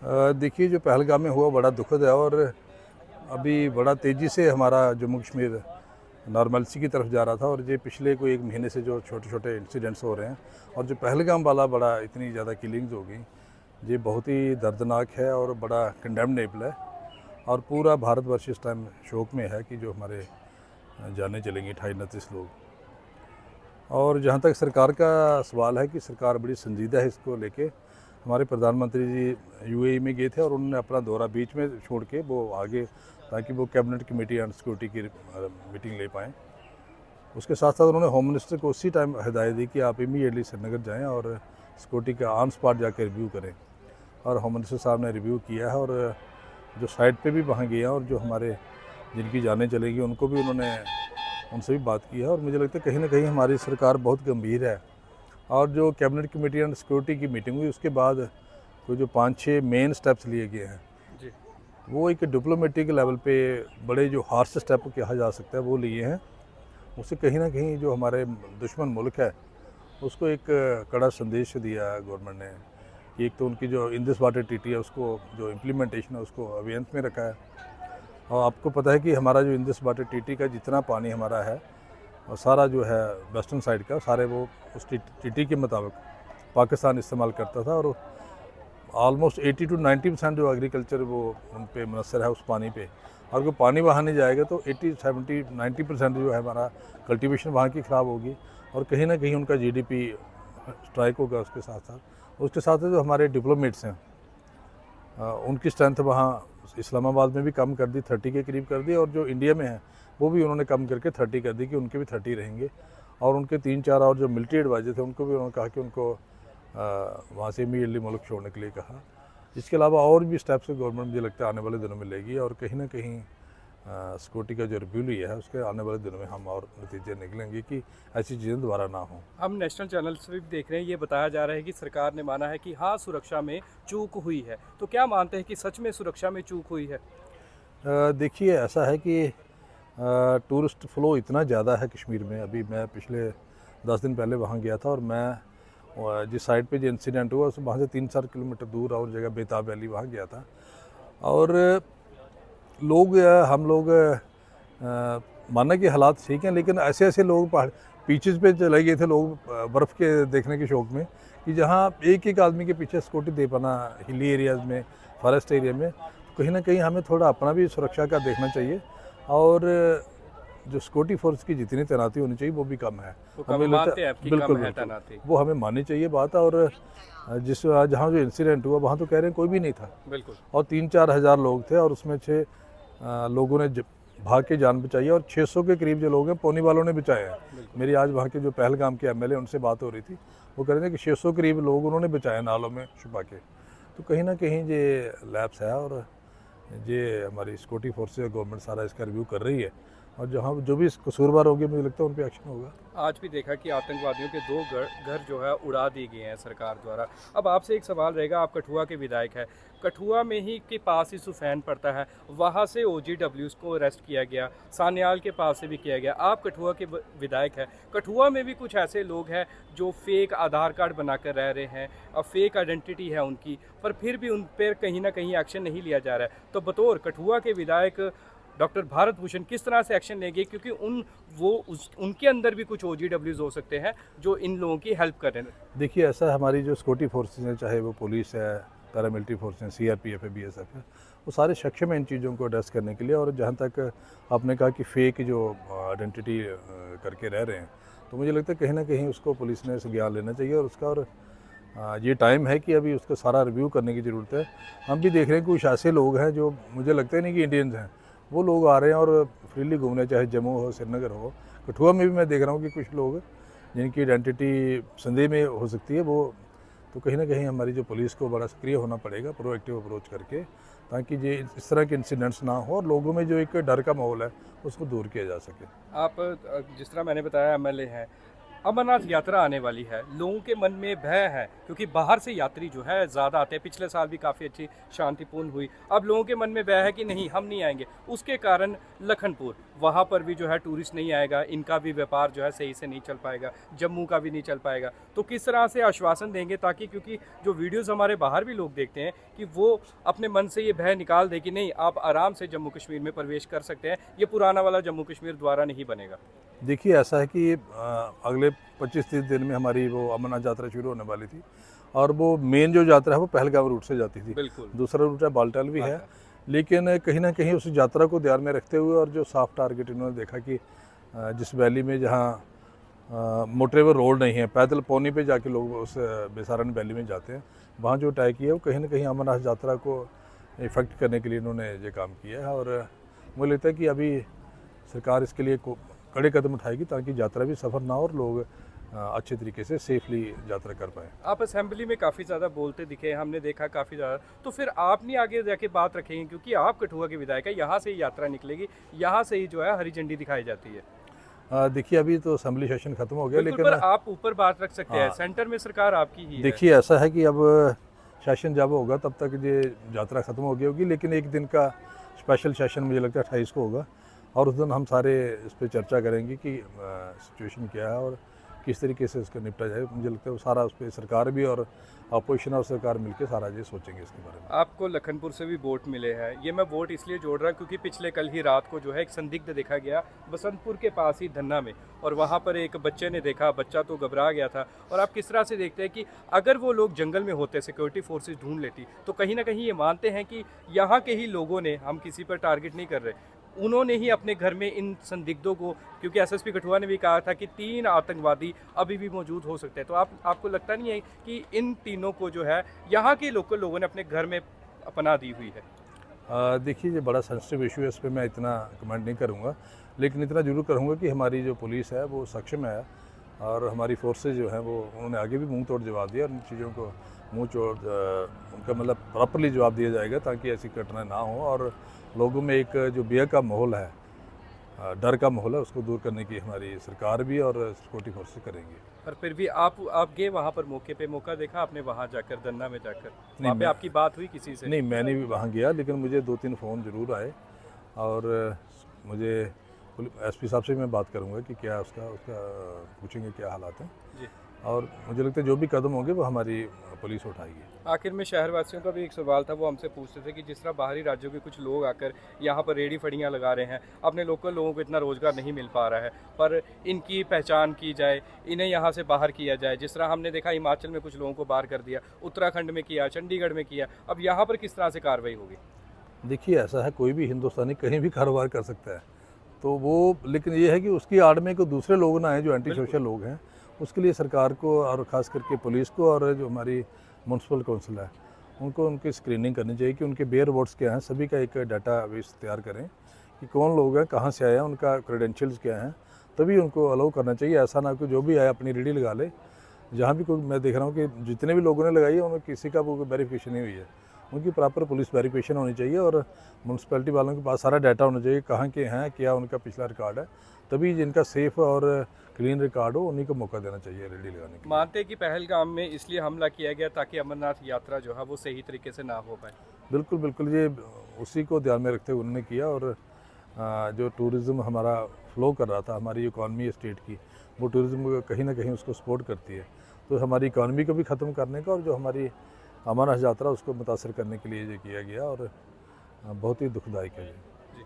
देखिए, जो पहलगाम में हुआ बड़ा दुखद है और अभी बड़ा तेज़ी से हमारा जम्मू कश्मीर नॉर्मलसी की तरफ जा रहा था। और ये पिछले कोई 1 महीने से जो छोटे-छोटे इंसिडेंट्स हो रहे हैं और जो पहलगाम वाला बड़ा इतनी ज़्यादा किलिंग्स हो गई, ये बहुत ही दर्दनाक है और बड़ा कंडेमनेबल है। और पूरा भारतवर्ष इस टाइम शोक में है कि जो हमारे जानें चलेंगी 28-29 लोग। और जहाँ तक सरकार का सवाल है कि सरकार बड़ी संजीदा है इसको लेके। हमारे प्रधानमंत्री जी यूएई में गए थे और उन्होंने अपना दौरा बीच में छोड़ के वो आगे, ताकि वो कैबिनेट कमेटी ऑन सिक्योरिटी की मीटिंग ले पाएँ। उसके साथ साथ उन्होंने होम मिनिस्टर को उसी टाइम हिदायत दी कि आप इमीडिएटली श्रीनगर जाएँ और सिक्योरिटी का ऑन स्पॉट जाकर रिव्यू करें। और होम मिनिस्टर साहब ने रिव्यू किया है और जो साइट पे भी वहाँ गए हैं और जो हमारे जिनकी जानें चलेंगी उनको भी उन्होंने उनसे भी बात की है। और मुझे लगता है कहीं ना कहीं हमारी सरकार बहुत गंभीर है। और जो कैबिनेट कमेटी ऑन सिक्योरिटी की मीटिंग हुई उसके बाद कोई जो 5-6 मेन स्टेप्स लिए गए हैं जी। वो एक डिप्लोमेटिक लेवल पे बड़े जो हार्श स्टेप कहा जा सकता है वो लिए हैं। उससे कहीं ना कहीं जो हमारे दुश्मन मुल्क है उसको एक कड़ा संदेश दिया है गवर्नमेंट ने कि एक तो उनकी जो इंडस वाटर ट्रीटी है उसको जो इम्प्लीमेंटेशन है उसको अवेयंस में रखा है। और आपको पता है कि हमारा जो इंडस वाटर ट्रीटी का जितना पानी हमारा है और सारा जो है वेस्टर्न साइड का सारे वो उस ट्रीटी के मुताबिक पाकिस्तान इस्तेमाल करता था। और ऑलमोस्ट 80 to 90% जो एग्रीकल्चर वो उन पे मुनसर है उस पानी पे। और अगर पानी वहाँ नहीं जाएगा तो 80, 70, 90% जो है हमारा कल्टीवेशन वहाँ की ख़राब होगी और कहीं ना कहीं उनका जीडीपी स्ट्राइक होगा। उसके साथ जो हमारे डिप्लोमेट्स हैं उनकी स्ट्रेंथ वहाँ इस्लामाबाद में भी कम कर दी, 30 के करीब कर दी। और जो इंडिया में है वो भी उन्होंने कम करके 30 कर दी कि उनके भी 30 रहेंगे। और उनके 3-4 और जो मिलिट्री एडवाइजर थे उनको भी उन्होंने कहा कि उनको वहाँ से इमीडिएटली मुल्क छोड़ने के लिए कहा। इसके अलावा और भी स्टेप्स गवर्नमेंट मुझे लगता है आने वाले दिनों में लेगी और कहीं ना कहीं सिक्योरिटी का जो रिव्यू लिया है उसके आने वाले दिनों में हम और नतीजे निकलेंगे कि ऐसी चीज़ें दोबारा ना हों। हम नेशनल चैनल्स पे भी देख रहे हैं, ये बताया जा रहा है कि सरकार ने माना है कि हाँ, सुरक्षा में चूक हुई है। तो क्या मानते हैं कि सच में सुरक्षा में चूक हुई है? देखिए, ऐसा है कि टूरिस्ट फ्लो इतना ज़्यादा है कश्मीर में। अभी मैं पिछले 10 दिन पहले वहाँ गया था और मैं जिस साइड पे जो इंसिडेंट हुआ उस वहाँ से 3-4 किलोमीटर दूर और जगह बेताब वैली वहाँ गया था। और लोग हम लोग माना कि हालात ठीक हैं, लेकिन ऐसे ऐसे लोग पहाड़ बीचेस पे चले गए थे लोग बर्फ़ के देखने के शौक़ में कि जहाँ एक एक आदमी के पीछे सिक्योरिटी दे पाना हिली एरियाज़ में, फॉरेस्ट एरिया में। कहीं ना कहीं हमें थोड़ा अपना भी सुरक्षा का देखना चाहिए। और जो सिक्योरिटी फोर्स की जितनी तैनाती होनी चाहिए वो भी कम है। तो हमें कम लगता मानते हैं आपकी बिल्कुल कम है बिल्कुल तैनाती? वो हमें माननी चाहिए बात। और जिस जहाँ जो इंसिडेंट हुआ वहाँ तो कह रहे हैं कोई भी नहीं था बिल्कुल। और 3-4 हज़ार लोग थे और उसमें 6 लोगों ने भाग के जान बचाई है और 600 के करीब जो लोग हैं पोनी वालों ने बचाए हैं। मेरी आज वहाँ के जो पहलगाम के एमएलए उनसे बात हो रही थी, वो कह रहे थे कि 600 करीब लोग उन्होंने बचाए नालों में छुपा के। तो कहीं ना कहीं ये लैप्स है और ये हमारी सिक्योरिटी फोर्सेस गवर्नमेंट सारा इसका रिव्यू कर रही है और जहाँ जो भी कसूरवार होंगे मुझे लगता है उन पर एक्शन होगा। आज भी देखा कि आतंकवादियों के 2 घर जो है उड़ा दिए गए हैं सरकार द्वारा। अब आपसे एक सवाल रहेगा, आप कठुआ के विधायक हैं। कठुआ में ही के पास ही सुफैन पड़ता है, वहाँ से ओजीडब्ल्यूज़ को अरेस्ट किया गया, सान्याल के पास से भी किया गया। आप कठुआ के विधायक हैं, कठुआ में भी कुछ ऐसे लोग हैं जो फेक आधार कार्ड बनाकर रह रहे हैं और फेक आइडेंटिटी है उनकी, पर फिर भी उन पर कहीं ना कहीं एक्शन नहीं लिया जा रहा है। तो बतौर कठुआ के विधायक डॉक्टर भारत भूषण किस तरह से एक्शन लेंगे, क्योंकि उनके अंदर भी कुछ ओजीडब्ल्यूज हो सकते हैं जो इन लोगों की हेल्प कर रहे हैं? देखिए, ऐसा हमारी जो सिक्योरिटी फोर्सेज हैं, चाहे वो पुलिस है, पैरामिलिट्री फोर्स हैं, सीआरपीएफ है, बीएसएफ है, वो सारे सक्षम हैं इन चीज़ों को एड्रेस करने के लिए। और जहाँ तक आपने कहा कि फेक जो आइडेंटिटी करके रह रहे हैं, तो मुझे लगता है कहीं ना कहीं उसको पुलिस ने संज्ञान लेना चाहिए और उसका। और ये टाइम है कि अभी उसका सारा रिव्यू करने की ज़रूरत है। हम भी देख रहे हैं कुछ ऐसे लोग हैं जो मुझे लगता ही नहीं कि इंडियंस हैं, वो लोग आ रहे हैं और फ्रीली घूमने, चाहे जम्मू हो, श्रीनगर हो, कठुआ में भी मैं देख रहा हूँ कि कुछ लोग जिनकी आइडेंटिटी संदेह में हो सकती है वो। तो कहीं ना कहीं हमारी जो पुलिस को बड़ा सक्रिय होना पड़ेगा प्रोएक्टिव अप्रोच करके, ताकि ये इस तरह के इंसिडेंट्स ना हो और लोगों में जो एक डर का माहौल है उसको दूर किया जा सके। आप जिस तरह मैंने बताया एमएलए हैं, अमरनाथ यात्रा आने वाली है, लोगों के मन में भय है क्योंकि बाहर से यात्री जो है ज़्यादा आते हैं। पिछले साल भी काफ़ी अच्छी शांतिपूर्ण हुई। अब लोगों के मन में भय है कि नहीं, हम नहीं आएंगे। उसके कारण लखनपुर वहाँ पर भी जो है टूरिस्ट नहीं आएगा, इनका भी व्यापार जो है सही से नहीं चल पाएगा, जम्मू का भी नहीं चल पाएगा। तो किस तरह से आश्वासन देंगे ताकि, क्योंकि जो वीडियोज़ हमारे बाहर भी लोग देखते हैं, कि वो अपने मन से ये भय निकाल दे कि नहीं, आप आराम से जम्मू कश्मीर में प्रवेश कर सकते हैं, ये पुराना वाला जम्मू कश्मीर दोबारा नहीं बनेगा। देखिए ऐसा है कि अगले 25-30 दिन में हमारी वो अमरनाथ यात्रा शुरू होने वाली थी और वो मेन जो यात्रा है वो पहलगाम रूट से जाती थी। बिल्कुल। दूसरा रूट है बालटाल भी है, लेकिन कहीं ना कहीं उस यात्रा को ध्यान में रखते हुए और जो सॉफ्ट टारगेट इन्होंने देखा कि जिस वैली में जहाँ मोटरेबल रोड नहीं है, पैदल पौनी पे जाके लोग उस बेसारन वैली में जाते हैं, वहाँ जो तय किया है वो कहीं ना कहीं अमरनाथ यात्रा को इफेक्ट करने के लिए इन्होंने ये काम किया है। और मुझे लगता है कि अभी सरकार इसके लिए कड़े कदम उठाएगी ताकि यात्रा भी सफर ना हो और लोग अच्छे तरीके से सेफली यात्रा कर पाएँ। आप असेंबली में काफ़ी ज़्यादा बोलते दिखे, हमने देखा काफ़ी ज़्यादा, तो फिर आप नहीं आगे जाके बात रखेंगे क्योंकि आप कठुआ के विधायक है, यहाँ से ही यात्रा निकलेगी, यहाँ से ही जो है हरी झंडी दिखाई जाती है। देखिए अभी तो असेंबली सेशन खत्म हो गया, लेकिन लेकिन पर आप ऊपर बात रख सकते हैं, हाँ। सेंटर में सरकार आपकी ही है। देखिए ऐसा है कि अब सेशन जब होगा तब तक ये यात्रा ख़त्म हो गई होगी, लेकिन एक दिन का स्पेशल सेशन मुझे लगता है 28 को होगा और उस दिन हम सारे इस पर चर्चा करेंगे कि सिचुएशन क्या है और किस तरीके से इसका निपटा जाए। मुझे लगता है वो सारा उस पर सरकार भी और अपोजिशन और सरकार मिलकर सारा ये सोचेंगे इसके बारे में। आपको लखनपुर से भी वोट मिले हैं, ये मैं वोट इसलिए जोड़ रहा क्योंकि पिछले कल ही रात को जो है एक संदिग्ध देखा गया बसंतपुर के पास ही धन्ना में, और वहाँ पर एक बच्चे ने देखा, बच्चा तो घबरा गया था। और आप किस तरह से देखते हैं कि अगर वो लोग जंगल में होते, सिक्योरिटी फोर्सेस ढूंढ लेती, तो कहीं ना कहीं ये मानते हैं कि यहाँ के ही लोगों ने, हम किसी पर टारगेट नहीं कर रहे, उन्होंने ही अपने घर में इन संदिग्धों को, क्योंकि एसएसपी कठुआ ने भी कहा था कि 3 आतंकवादी अभी भी मौजूद हो सकते हैं, तो आपको लगता नहीं है कि इन तीनों को जो है यहाँ के लोकल लोगों ने अपने घर में अपना दी हुई है? देखिए ये बड़ा सेंसिटिव इशू है, इस पर मैं इतना कमेंट नहीं करूँगा, लेकिन इतना ज़रूर करूँगा कि हमारी जो पुलिस है वो सक्षम है और हमारी फोर्सेज जो हैं वो उन्होंने आगे भी मुंह तोड़ जवाब दिया और इन चीज़ों को मुंह तोड़ उनका मतलब प्रॉपरली जवाब दिया जाएगा ताकि ऐसी घटना ना हो और लोगों में एक जो बिया का माहौल है, डर का माहौल है, उसको दूर करने की हमारी सरकार भी और सिक्योरिटी फोर्सेस करेंगे। पर फिर भी आप गए वहाँ पर, मौके पे मौका देखा आपने वहाँ जाकर, धन्ना में जाकर? वहाँ पे आपकी बात हुई किसी से? नहीं, मैंने भी वहाँ गया, लेकिन मुझे 2-3 फ़ोन ज़रूर आए और मुझे एसपी साहब से मैं बात करूँगा कि क्या उसका पूछेंगे क्या हालात हैं जी। और मुझे लगता है जो भी कदम होंगे वो हमारी पुलिस उठाएगी। आखिर में शहरवासियों का भी एक सवाल था, वो हमसे पूछते थे कि जिस तरह बाहरी राज्यों के कुछ लोग आकर यहाँ पर रेडी फड़ियाँ लगा रहे हैं, अपने लोकल लोगों को इतना रोज़गार नहीं मिल पा रहा है, पर इनकी पहचान की जाए, इन्हें यहाँ से बाहर किया जाए। जिस तरह हमने देखा हिमाचल में कुछ लोगों को बाहर कर दिया, उत्तराखंड में किया, चंडीगढ़ में किया, अब यहाँ पर किस तरह से कार्रवाई होगी? देखिए ऐसा है, कोई भी हिंदुस्तानी कहीं भी कारोबार कर सकता है, तो वो, लेकिन ये है कि उसकी आड़ में कोई दूसरे लोग ना आए जो एंटी सोशल लोग हैं, उसके लिए सरकार को और ख़ास करके पुलिस को और जो हमारी म्यूनसिपल काउंसिल है उनको उनकी स्क्रीनिंग करनी चाहिए कि उनके बेयर वोट्स क्या हैं, सभी का एक डाटाबेस तैयार करें कि कौन लोग हैं, कहाँ से आए हैं, उनका क्रेडेंशियल्स क्या हैं, तभी उनको अलाउ करना चाहिए। ऐसा ना कि जो भी आया अपनी रेडी लगा ले। जहाँ भी कोई, मैं देख रहा हूँ कि जितने भी लोगों ने लगाई है उनमें किसी का वो वेरिफिकेशन नहीं हुई है, उनकी प्रॉपर पुलिस वेरिफिकेशन होनी चाहिए और म्यूनसिपैलिटी वालों के पास सारा डाटा होना चाहिए, कहाँ के हैं, क्या उनका पिछला रिकॉर्ड है, तभी जिनका सेफ़ और क्लीन रिकॉर्ड हो उन्हीं को मौका देना चाहिए रेडी लगाने के। मानते हैं कि पहलगाम में इसलिए हमला किया गया ताकि अमरनाथ यात्रा जो है वो सही तरीके से ना हो पाए? बिल्कुल बिल्कुल, ये उसी को ध्यान में रखते हुए उन्होंने किया और जो टूरिज़्म हमारा फ्लो कर रहा था, हमारी इकॉनमी स्टेट की, वो टूरिज़्म को कहीं ना कहीं उसको सपोर्ट करती है, तो हमारी इकॉनमी को भी ख़त्म करने का और जो हमारी अमरनाथ यात्रा उसको मुतासर करने के लिए ये किया गया और बहुत ही दुखदायक है ये।